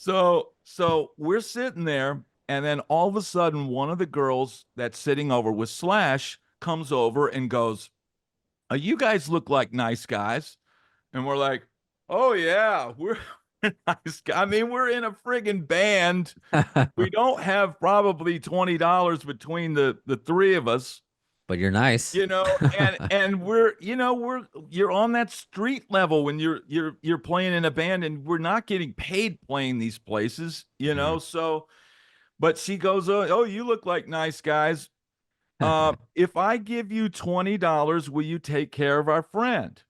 So we're sitting there, and then all of a sudden, one of the girls that's sitting over with Slash comes over and goes, you guys look like nice guys. And we're like, oh yeah, we're nice guys. I mean, we're in a friggin' band. We don't have probably $20 between the three of us, But you're nice. and we're you're on that street level when you're playing in a band, and we're not getting paid playing these places, Mm. so but she goes, oh, you look like nice guys. If I give you $20, will you take care of our friend?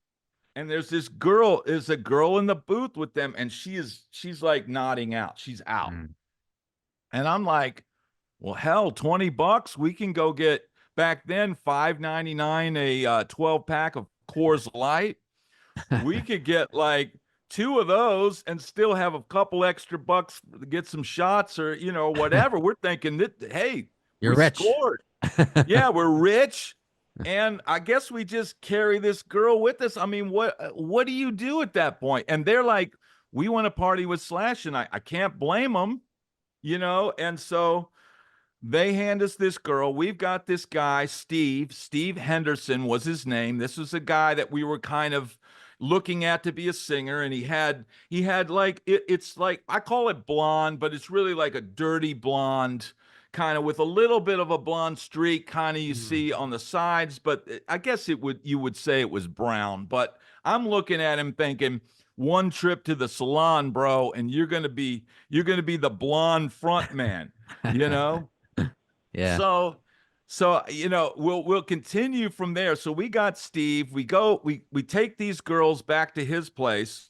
And is a girl in the booth with them, and she's like nodding out. She's out. Mm. And I'm like, well, hell, $20, we can go get back then $5.99 a 12 pack of Coors Light. We could get like two of those and still have a couple extra bucks to get some shots or whatever. We're thinking that, hey, You're we rich. scored. Yeah, we're rich. And I guess we just carry this girl with us. I mean, what do you do at that point? And they're like, we want to party with Slash, and I can't blame them, And so they hand us this girl. We've got this guy, Steve Henderson was his name. This was a guy that we were kind of looking at to be a singer, and he had like it's like, I call it blonde, but it's really like a dirty blonde, kind of with a little bit of a blonde streak, kind of you Mm. see on the sides, but I guess you would say it was brown. But I'm looking at him thinking, one trip to the salon, bro, and you're gonna be the blonde front man, you know? Yeah. So we'll continue from there. So we got Steve. We take these girls back to his place.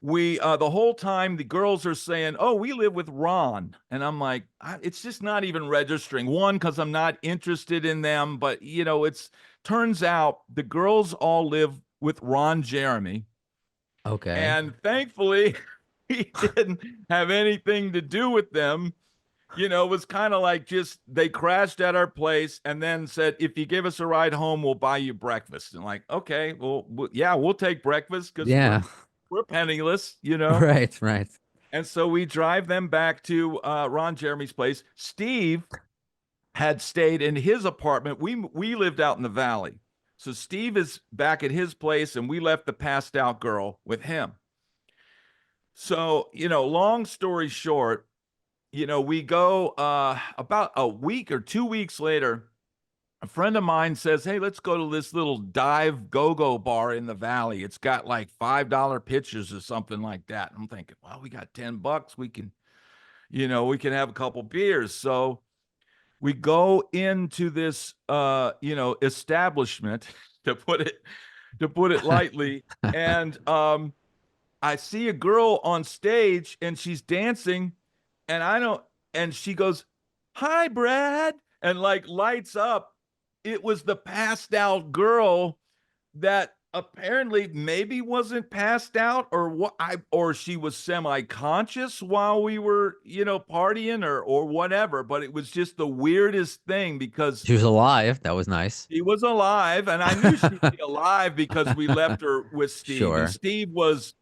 We the whole time the girls are saying, "Oh, we live with Ron," and I'm like, it's just not even registering. One, because I'm not interested in them, but it's turns out the girls all live with Ron Jeremy, Okay. and thankfully he didn't have anything to do with them. It was kind of like, just they crashed at our place and then said, if you give us a ride home, we'll buy you breakfast. And like, okay, well, yeah, we'll take breakfast because we're Yeah. we're penniless. Right, right. And so we drive them back to Ron Jeremy's place. Steve had stayed in his apartment. We lived out in the valley. So Steve is back at his place, and we left the passed out girl with him. So, long story short, we go about a week or 2 weeks later. A friend of mine says, hey, let's go to this little dive go-go bar in the valley. It's got like $5 pitchers or something like that. I'm thinking, well, we got $10. We can have a couple beers. So we go into this establishment, to put it lightly. And I see a girl on stage, and she's dancing, and I don't, and she goes, hi, Brad, and like lights up. It was the passed out girl that apparently maybe wasn't passed out, or or she was semi-conscious while we were, partying, or whatever. But it was just the weirdest thing, because She was alive. That was nice. she was alive, and I knew she'd be alive because we left her with Steve. And Sure. Steve was,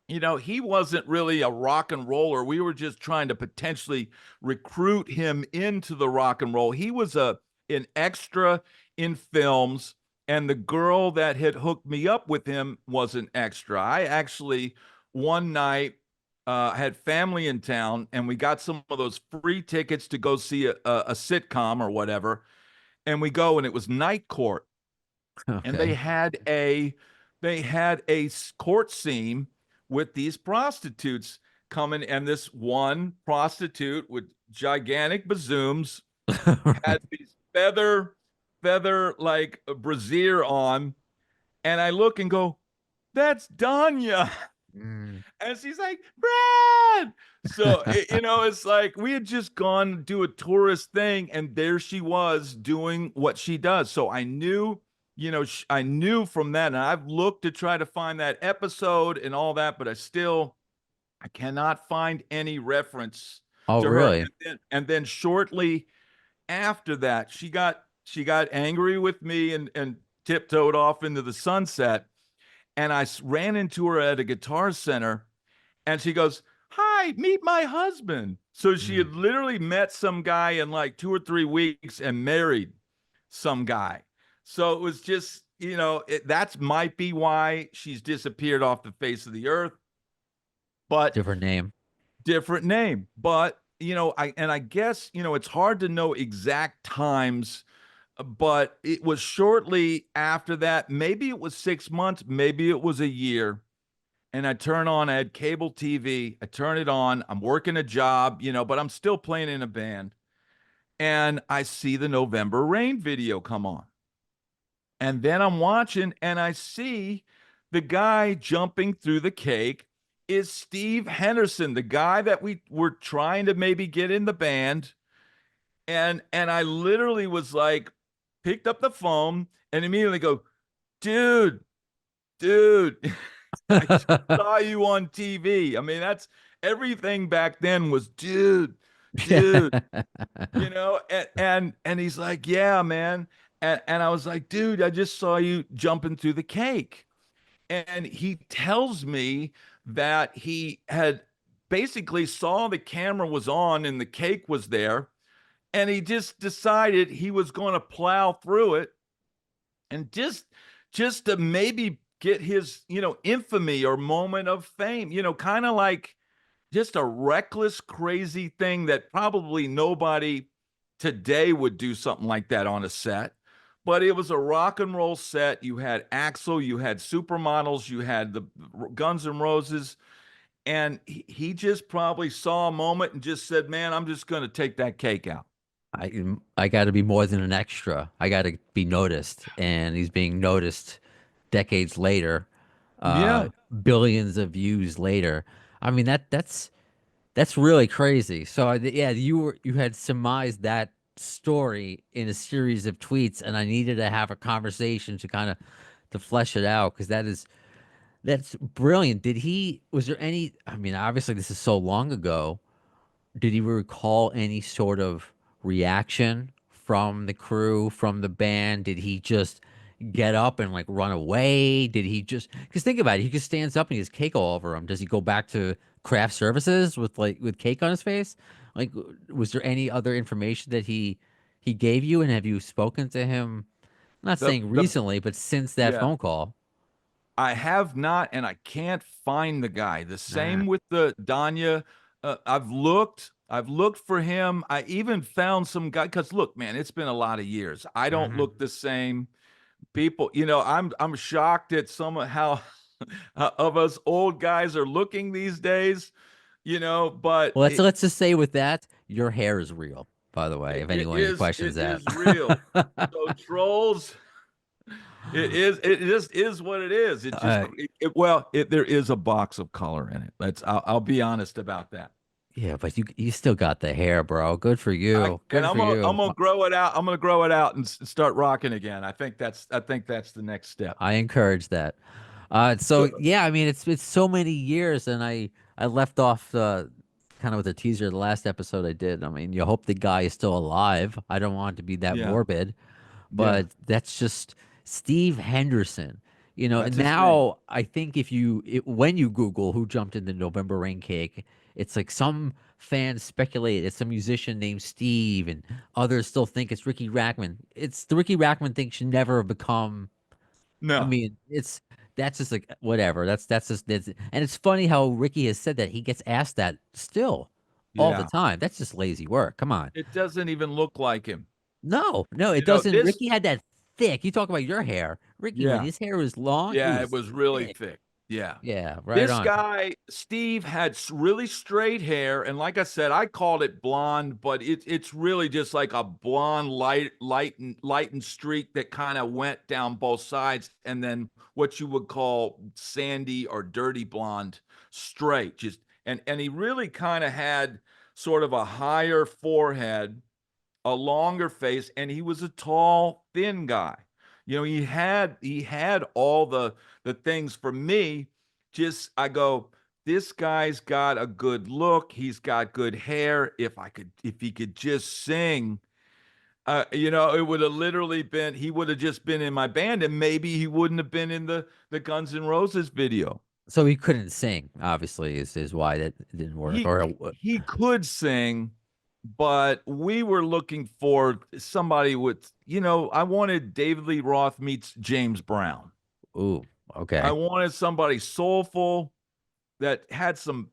he wasn't really a rock and roller. We were just trying to potentially recruit him into the rock and roll. He was an extra in films, and the girl that had hooked me up with him was an extra. I actually, one night, had family in town, and we got some of those free tickets to go see a sitcom or whatever. And we go, and it was Night Court, and Okay. they had a court scene with these prostitutes coming, and this one prostitute with gigantic bazooms had these feather like a brassiere on, and I look and go, that's Danya. Mm. And she's like, Brad. So it's like we had just gone to do a tourist thing, and there she was doing what she does. So I knew, I knew from that, and I've looked to try to find that episode and all that, but I cannot find any reference Oh, to her. really? And then shortly after that, she got angry with me, and tiptoed off into the sunset. And I ran into her at a Guitar Center, and she goes, hi, hi, meet my husband. So she Mm. had literally met some guy in like 2 or 3 weeks and married some guy. So it was just, that might be why she's disappeared off the face of the earth, but Different name. different name. But, I guess, it's hard to know exact times, but it was shortly after that. Maybe it was 6 months, maybe it was a year. And I had cable TV. I turn it on. I'm working a job, but I'm still playing in a band. And I see the November Rain video come on. And then I'm watching and I see the guy jumping through the cake is Steve Henderson, the guy that we were trying to maybe get in the band. And I literally was like, picked up the phone and immediately go, dude, dude, I just saw you on TV. I mean, that's everything back then was dude, dude, and he's like, yeah, man. And I was like, dude, I just saw you jumping through the cake. And he tells me that he had basically saw the camera was on and the cake was there. And he just decided he was going to plow through it and just to maybe get his, infamy or moment of fame, kind of like just a reckless, crazy thing that probably nobody today would do something like that on a set. But it was a rock and roll set. You had Axl, you had supermodels, you had the Guns N' Roses, and he just probably saw a moment and just said, "Man, I'm just going to take that cake out." I got to be more than an extra. I got to be noticed, and he's being noticed decades later, uh, Yeah. billions of views later. I mean that's really crazy. So yeah, you had surmised that story in a series of tweets, and I needed to have a conversation to kind of to flesh it out because that's brilliant. Was there any? I mean, obviously this is so long ago. Did he recall any sort of reaction from the crew, from the band? Did he just get up and like run away? Did he just, because think about it, he just stands up and he has cake all over him. Does he go back to craft services with with cake on his face? Like, was there any other information that he gave you? And have you spoken to him? I'm not The saying the recently, but since that yeah. phone call. I have not, and I can't find the guy. The Nah. same with the Danya. I've looked for him. I even found some guy because look, man, it's been a lot of years. I don't Mhm. look the same. People, I'm shocked at some of how of us old guys are looking these days. But Well, let's just say with that, your hair is real, by the way, it, if it anyone is questions it that. is real. So trolls. It just is what it is. It just Uh, there is a box of color in it. I'll be honest about that. yeah, but you still got the hair, bro. Good for I you. and Good for I'm you. gonna grow it out. I'm gonna grow it out and start rocking again. I think that's the next step. I encourage that. So yeah, I mean it's so many years, and I left off kind of with a teaser of the last episode I did. I mean, you hope the guy is still alive. I don't want it to be that Yeah, morbid, yeah, but that's just Steve Henderson. And that's his name. now I think when you Google who jumped in the November Rain cake, it's like some fans speculate it's a musician named Steve, and others still think it's Ricky Rackman. It's the Ricky Rackman thing should never have become. I No, mean, that's just like whatever. And it's funny how Ricky has said that he gets asked that still all the yeah, time. That's just lazy work. Come on. it doesn't even look like him. No, no, it You know doesn't. this. Ricky had that thick. You talk about your hair. Ricky, when Yeah, his hair was long, it yeah, it was was really thick. thick. Yeah. Yeah, right This on. guy, Steve, had really straight hair, and like I said, I called it blonde, but it's really just like a blonde, light and streak that kind of went down both sides, and then what you would call sandy or dirty blonde, straight. And he really kind of had sort of a higher forehead, a longer face, and he was a tall, thin guy. He had all the things for me. Just I go, this guy's got a good look. He's got good hair. If he could just sing, it would have literally been. He would have just been in my band, and maybe he wouldn't have been in the Guns N' Roses video. So he couldn't sing, obviously, is why that didn't work. He Or he could sing, but we were looking for somebody with, I wanted David Lee Roth meets James Brown. ooh, I okay. wanted somebody soulful that had some,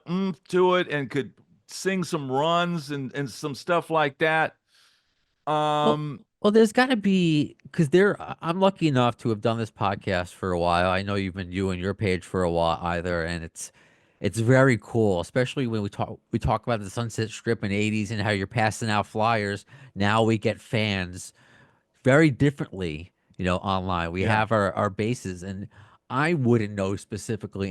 oomph to it and could sing some runs and some stuff like that. Well, Um, well, there's got to be because I'm lucky enough to have done this podcast for a while. I know you've been doing your page for a while either, and it's very cool, especially when we talk about the Sunset Strip in the '80s and how you're passing out flyers. Now we get fans very differently, online. We yeah, have our bases, and I wouldn't know specifically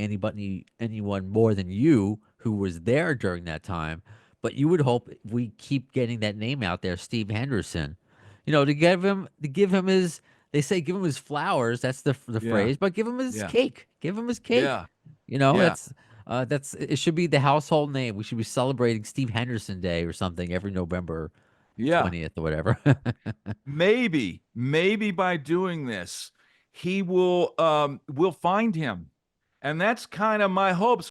anyone more than you who was there during that time. But you would hope we keep getting that name out there, Steve Henderson, to give him his. They say give him his flowers. That's the yeah, phrase, but give him his yeah, cake. Give him his cake. yeah, yeah, That's it. Should be the household name. We should be celebrating Steve Henderson Day or something every November yeah. 20th or whatever. Maybe by doing this, we'll find him. And that's kind of my hopes.